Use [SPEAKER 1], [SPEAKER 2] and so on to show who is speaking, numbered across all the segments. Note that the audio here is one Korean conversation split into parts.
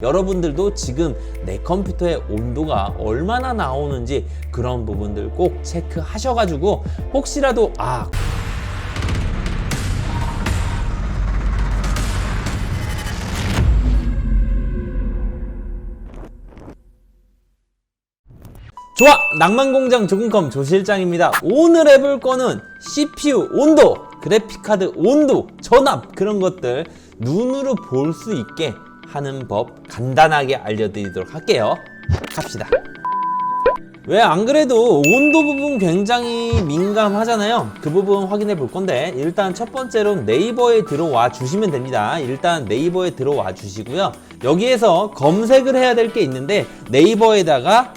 [SPEAKER 1] 여러분들도 지금 내 컴퓨터의 온도가 얼마나 나오는지 그런 부분들 꼭 체크하셔가지고 혹시라도 좋아! 낭만공장 조금컴 조실장입니다. 오늘 해볼 거는 CPU 온도, 그래픽카드 온도, 전압 그런 것들 눈으로 볼 수 있게 하는 법 간단하게 알려드리도록 할게요. 갑시다. 왜 안 그래도 온도 부분 굉장히 민감하잖아요. 그 부분 확인해 볼 건데 일단 첫 번째로 네이버에 들어와 주시면 됩니다. 일단 네이버에 들어와 주시고요. 여기에서 검색을 해야 될 게 있는데 네이버에다가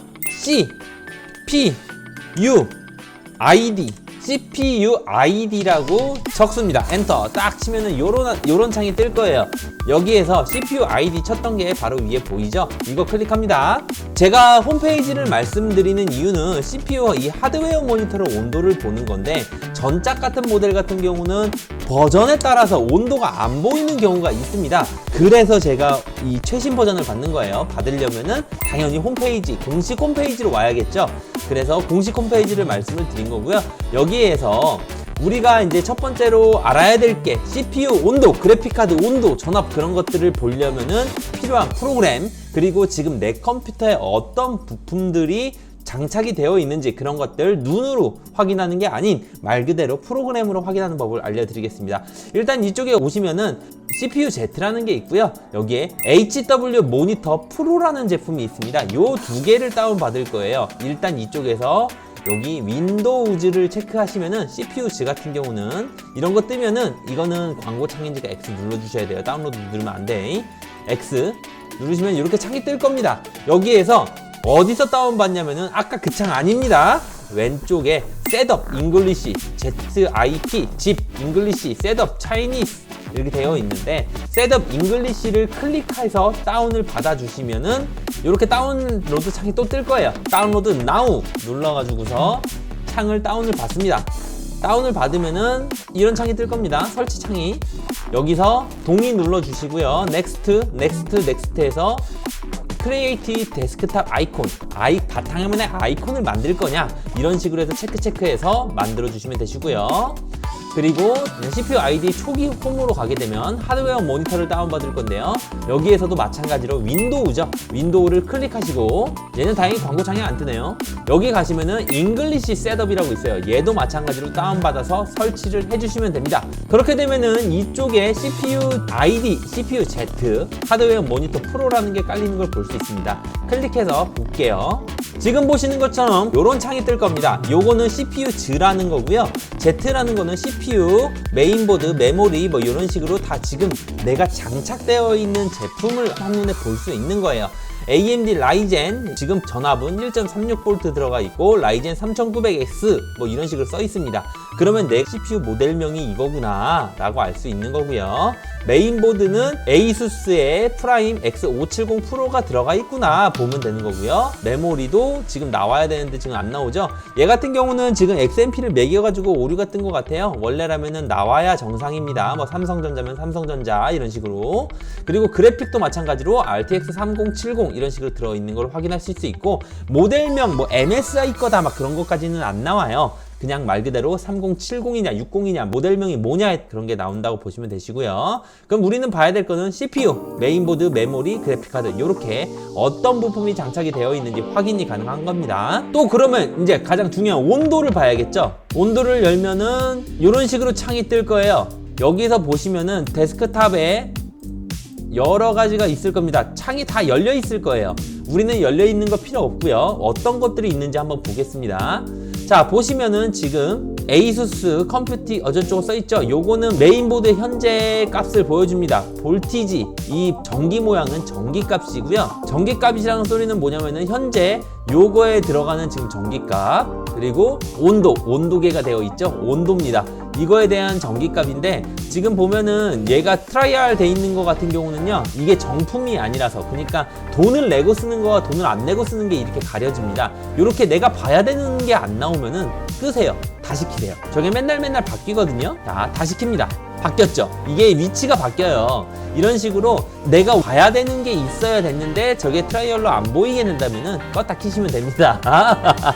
[SPEAKER 1] CPU ID라고 적습니다. 엔터 딱 치면은 요런 창이 뜰 거예요. 여기에서 CPU ID 쳤던 게 바로 위에 보이죠? 이거 클릭합니다. 제가 홈페이지를 말씀드리는 이유는 CPU 이 하드웨어 모니터로 온도를 보는 건데 전작 같은 모델 같은 경우는 버전에 따라서 온도가 안 보이는 경우가 있습니다. 그래서 제가 이 최신 버전을 받는 거예요. 받으려면은 당연히 홈페이지, 공식 홈페이지로 와야겠죠? 그래서 공식 홈페이지를 말씀을 드린 거고요. 여기에서 우리가 이제 첫 번째로 알아야 될 게 CPU 온도, 그래픽카드 온도, 전압 그런 것들을 보려면은 필요한 프로그램, 그리고 지금 내 컴퓨터에 어떤 부품들이 장착이 되어 있는지 그런 것들 눈으로 확인하는 게 아닌 말 그대로 프로그램으로 확인하는 법을 알려드리겠습니다. 일단 이쪽에 오시면은 CPU-Z라는 게 있고요. 여기에 HW 모니터 프로라는 제품이 있습니다. 요 두 개를 다운받을 거예요. 일단 이쪽에서 여기 윈도우즈를 체크하시면은 CPU-Z 같은 경우는 이런 거 뜨면은 이거는 광고 창이니까 X 눌러주셔야 돼요. 다운로드 누르면 안 돼. X 누르시면 이렇게 창이 뜰 겁니다. 여기에서 어디서 다운받냐면은 아까 그 창 아닙니다. 왼쪽에 셋업 잉글리시 ZIP 집 잉글리시 셋업 차이니스 이렇게 되어 있는데 셋업 잉글리시를 클릭해서 다운을 받아주시면은 이렇게 다운로드 창이 또 뜰 거예요. 다운로드 now 눌러가지고서 창을 다운을 받습니다. 다운을 받으면은 이런 창이 뜰 겁니다. 설치 창이. 여기서 동의 눌러주시고요. 넥스트에서 크리에이티 데스크탑 아이콘, 바탕화면에 아이콘을 만들 거냐 이런 식으로 해서 체크해서 만들어 주시면 되시고요. 그리고 CPU ID 초기 홈으로 가게 되면 하드웨어 모니터를 다운받을 건데요. 여기에서도 마찬가지로 윈도우죠. 윈도우를 클릭하시고 얘는 다행히 광고창이 안 뜨네요. 여기 가시면은 잉글리시 셋업이라고 있어요. 얘도 마찬가지로 다운받아서 설치를 해주시면 됩니다. 그렇게 되면은 이쪽에 CPU ID, CPU-Z 하드웨어 모니터 프로라는 게 깔리는 걸 볼 수 있습니다. 클릭해서 볼게요. 지금 보시는 것처럼 이런 창이 뜰 겁니다. 요거는 CPU-Z라는 거고요. Z라는 거는 CPU, 메인보드, 메모리 뭐 이런 식으로 다 지금 내가 장착되어 있는 제품을 한눈에 볼 수 있는 거예요. AMD 라이젠 지금 전압은 1.36V 들어가 있고 라이젠 3900X 뭐 이런 식으로 써 있습니다. 그러면 내 CPU 모델명이 이거구나 라고 알 수 있는 거고요. 메인보드는 ASUS의 프라임 X570 프로가 들어가 있구나 보면 되는 거고요. 메모리도 지금 나와야 되는데 지금 안 나오죠. 얘 같은 경우는 지금 XMP를 매겨가지고 오류가 뜬 것 같아요. 원래라면은 나와야 정상입니다. 뭐 삼성전자면 삼성전자 이런 식으로. 그리고 그래픽도 마찬가지로 RTX 3070 이런 식으로 들어있는 걸 확인하실 수 있고 모델명 뭐 MSI 거다 막 그런 것까지는 안 나와요. 그냥 말 그대로 3070이냐 60이냐 모델명이 뭐냐 그런 게 나온다고 보시면 되시고요. 그럼 우리는 봐야 될 거는 CPU, 메인보드, 메모리, 그래픽카드 이렇게 어떤 부품이 장착이 되어 있는지 확인이 가능한 겁니다. 또 그러면 이제 가장 중요한 온도를 봐야겠죠. 온도를 열면은 이런 식으로 창이 뜰 거예요. 여기서 보시면은 데스크탑에 여러 가지가 있을 겁니다. 창이 다 열려 있을 거예요. 우리는 열려 있는 거 필요 없고요. 어떤 것들이 있는지 한번 보겠습니다. 자, 보시면은 지금 ASUS 컴퓨팅 어쩌고 써있죠. 요거는 메인보드 현재 값을 보여줍니다. 볼티지, 이 전기 모양은 전기 값이고요. 전기 값이라는 소리는 뭐냐면은 현재 요거에 들어가는 지금 전기 값, 그리고 온도계가 되어 있죠. 온도입니다. 이거에 대한 전기값인데 지금 보면은 얘가 트라이얼 돼 있는 거 같은 경우는요 이게 정품이 아니라서 그러니까 돈을 내고 쓰는 거와 돈을 안 내고 쓰는 게 이렇게 가려집니다. 이렇게 내가 봐야 되는 게 안 나오면은 끄세요. 다시 키세요. 저게 맨날 바뀌거든요. 자, 다시 킵니다. 바뀌었죠. 이게 위치가 바뀌어요. 이런 식으로 내가 봐야 되는 게 있어야 됐는데 저게 트라이얼로 안 보이게 된다면은 껐다 키시면 됩니다.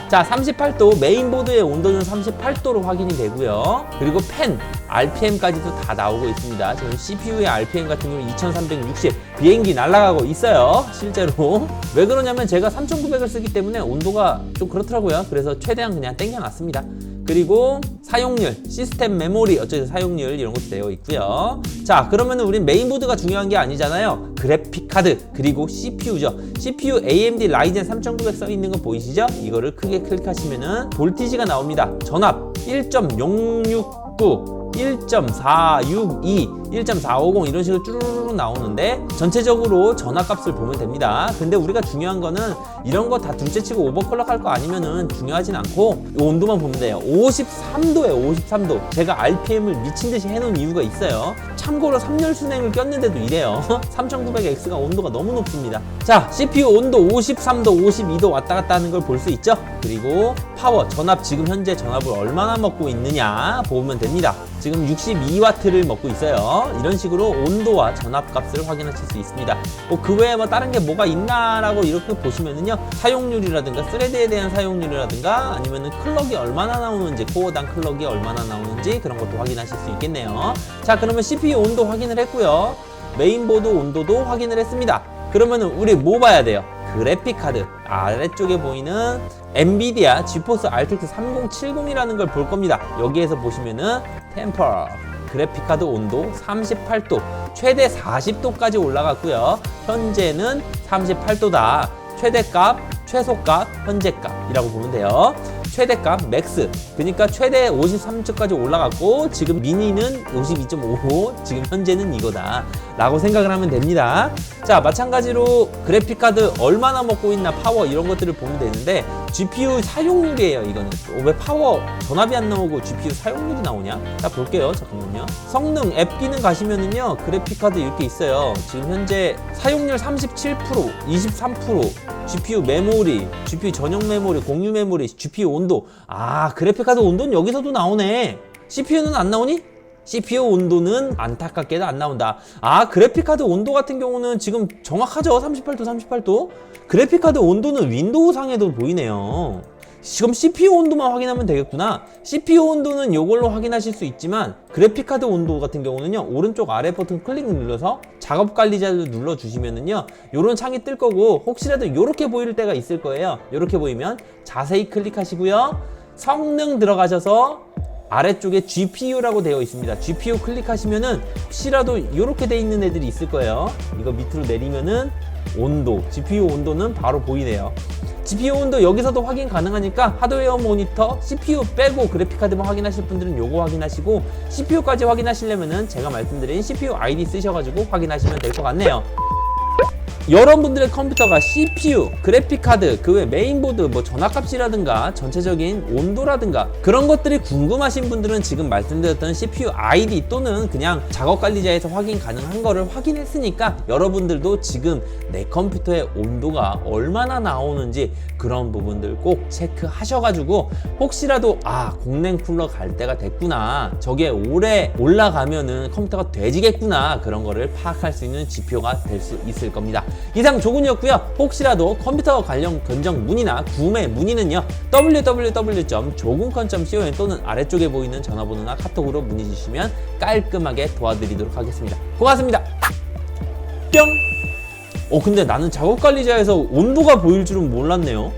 [SPEAKER 1] 자, 38도 메인보드의 온도는 38도로 확인이 되고요. 그리고 펜 RPM까지도 다 나오고 있습니다. 지금 CPU의 RPM 같은 경우는 2360 비행기 날아가고 있어요. 실제로. 왜 그러냐면 제가 3900을 쓰기 때문에 온도가 좀 그렇더라고요. 그래서 최대한 그냥 땡겨놨습니다. 그리고 사용률, 시스템 메모리, 어쩌면 사용률 이런 것도 되어 있고요. 자, 그러면은 우린 메인보드가 중요한 게 아니잖아요. 그래픽 카드, 그리고 CPU죠. CPU AMD 라이젠 3900 써 있는 거 보이시죠? 이거를 크게 클릭하시면은 볼티지가 나옵니다. 전압 1.069 1.462, 1.450 이런 식으로 쭈루루루 나오는데 전체적으로 전압값을 보면 됩니다. 근데 우리가 중요한 거는 이런 거 다 둘째치고 오버클럭 할 거 아니면은 중요하진 않고 이 온도만 보면 돼요. 53도에 53도. 제가 RPM을 미친 듯이 해놓은 이유가 있어요. 참고로 3열 순행을 꼈는데도 이래요. 3900X가 온도가 너무 높습니다. 자, CPU 온도 53도, 52도 왔다 갔다 하는 걸 볼 수 있죠. 그리고 파워, 전압, 지금 현재 전압을 얼마나 먹고 있느냐 보면 됩니다. 지금 62W를 먹고 있어요. 이런 식으로 온도와 전압 값을 확인하실 수 있습니다. 그 외에 뭐 다른 게 뭐가 있나라고 이렇게 보시면은요, 사용률이라든가 스레드에 대한 사용률이라든가 아니면은 클럭이 얼마나 나오는지, 코어당 클럭이 얼마나 나오는지 그런 것도 확인하실 수 있겠네요. 자, 그러면 CPU 온도 확인을 했고요. 메인보드 온도도 확인을 했습니다. 그러면은 우리 뭐 봐야 돼요? 그래픽 카드 아래쪽에 보이는 엔비디아 지포스 RTX 3070이라는 걸 볼 겁니다. 여기에서 보시면은 템퍼 그래픽 카드 온도 38도, 최대 40도까지 올라갔고요. 현재는 38도다. 최대값, 최소값, 현재값이라고 보면 돼요. 최대값 맥스, 그러니까 최대 53초까지 올라갔고 지금 미니는 52.55, 지금 현재는 이거다 라고 생각을 하면 됩니다. 자, 마찬가지로 그래픽카드 얼마나 먹고 있나, 파워 이런 것들을 보면 되는데 GPU 사용률이에요. 이거는 왜 파워 전압이 안 나오고 GPU 사용률이 나오냐? 자, 볼게요. 잠깐만요. 성능 앱 기능 가시면은요, 그래픽카드 이렇게 있어요. 지금 현재 사용률 37%, 23%, GPU 메모리, GPU 전용 메모리, 공유 메모리, GPU 온도. 아, 그래픽카드 온도는 여기서도 나오네. CPU는 안 나오니? CPU 온도는 안타깝게도 안 나온다. 아, 그래픽카드 온도 같은 경우는 지금 정확하죠? 38도. 그래픽카드 온도는 윈도우 상에도 보이네요. 지금 CPU 온도만 확인하면 되겠구나. CPU 온도는 이걸로 확인하실 수 있지만 그래픽카드 온도 같은 경우는요, 오른쪽 아래 버튼 클릭 눌러서 작업 관리자를 눌러주시면은요, 요런 창이 뜰 거고, 혹시라도 요렇게 보일 때가 있을 거예요. 요렇게 보이면 자세히 클릭하시고요, 성능 들어가셔서 아래쪽에 GPU라고 되어 있습니다. GPU 클릭하시면은 혹시라도 이렇게 돼 있는 애들이 있을 거예요. 이거 밑으로 내리면은 온도, GPU 온도는 바로 보이네요. GPU 온도 여기서도 확인 가능하니까 하드웨어 모니터, CPU 빼고 그래픽카드만 확인하실 분들은 요거 확인하시고, CPU까지 확인하시려면은 제가 말씀드린 CPU ID 쓰셔가지고 확인하시면 될 것 같네요. 여러분들의 컴퓨터가 CPU, 그래픽카드, 그 외 메인보드, 뭐 전압값이라든가 전체적인 온도라든가 그런 것들이 궁금하신 분들은 지금 말씀드렸던 CPU ID 또는 그냥 작업관리자에서 확인 가능한 거를 확인했으니까 여러분들도 지금 내 컴퓨터의 온도가 얼마나 나오는지 그런 부분들 꼭 체크하셔가지고, 혹시라도 공냉 쿨러 갈 때가 됐구나, 저게 오래 올라가면은 컴퓨터가 돼지겠구나, 그런 거를 파악할 수 있는 지표가 될 수 있을 겁니다. 이상 조군이었고요. 혹시라도 컴퓨터 관련 견적 문의나 구매 문의는요, www.조군컨.com 또는 아래쪽에 보이는 전화번호나 카톡으로 문의 주시면 깔끔하게 도와드리도록 하겠습니다. 고맙습니다. 뿅! 근데 나는 작업관리자에서 온도가 보일 줄은 몰랐네요.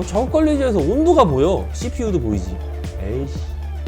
[SPEAKER 1] 작업관리자에서 온도가 보여. CPU도 보이지. 에이씨.